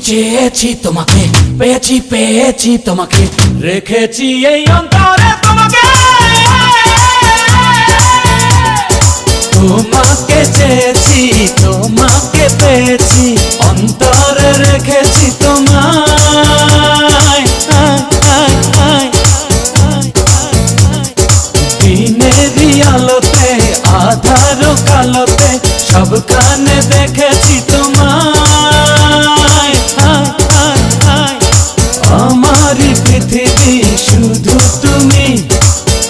চেয়েছি তোমাকে, পেয়েছি পেয়েছি তোমাকে, রেখেছি এই অন্তরে তোমাকে। তোমাকে চেয়েছি, তোমাকে পেয়েছি, অন্তরে রেখেছি তোমায়। দিনেরই আলোতে আধার কালোতে সবখানে দেখেছি তোমায়। আমারই পৃথিবী শুধু তুমি,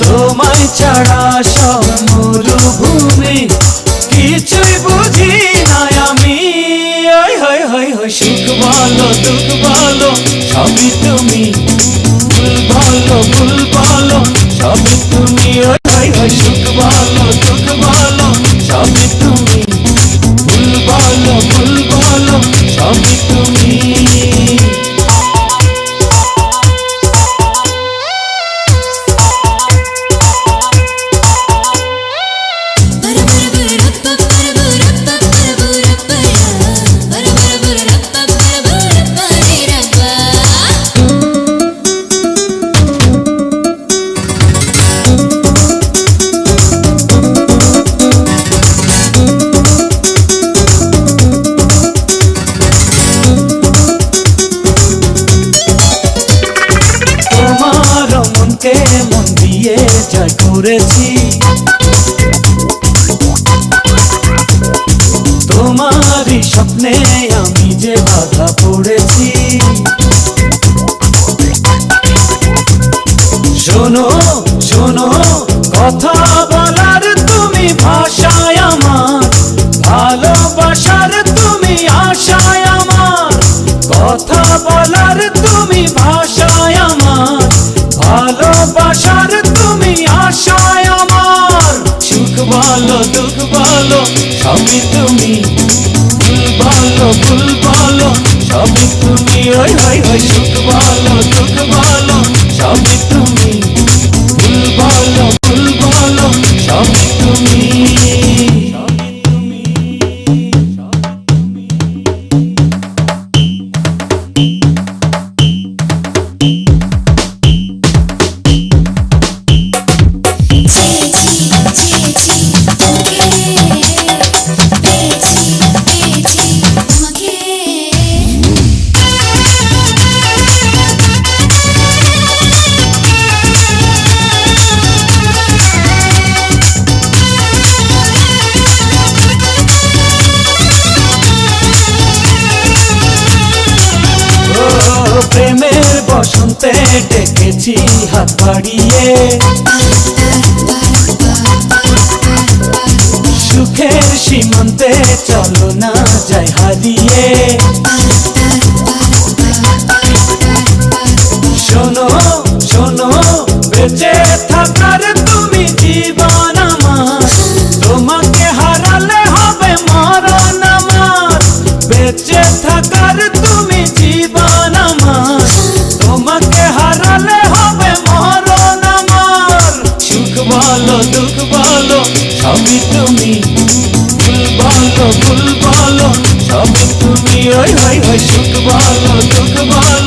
তোমায় ছাড়া সব মরুভূমি, কিছুই বুঝি না আমি। সুখ বলো দুঃখ বলো সবই তুমি, ভুল বলো ভুল বলো সবই তুমি। সুখ বলো দুঃখ বলো সবই তুমি, ভুল বলো ভুল বলো সবই তুমি। মন দিয়ে জয় করেছি, তোমারই স্বপ্নে আমি যে বাধা পড়েছি। শোনো শোনো কথা বলার তুমি ভাষায় আমার, ভালোবাসার তুমি আশায় আমার। কথা বলার তুমি ভাষায় আমার, ভালোবাসার তুমি আশায় আমার। সুখ বলো দুঃখ বলো সবই তুমি, ভুল বলো ভুল বলো সবই তুমি। সুখ বলো দুঃখ বলো সবই তুমি, ভুল বলো ভুল বলো সবই তুমি। প্রেমের বসন্তে ডেকেছি হাত বাড়িয়ে, সুখের সীমান্তে চলো না যাই হারিয়ে। শোনো শোনো বেঁচে থাকার তুমি জীবন আমার, তোমাকে হারালে হবে মরণ আমার। বেঁচে থাকার তুমি জীবন আমার, তোমাকে হারালে হবে মরণ আমার। সুখ বলো দুঃখ বলো সবই তুমি, ভুল বলো ভুল বলো সবই তুমি। সুখ বলো দুঃখ বলো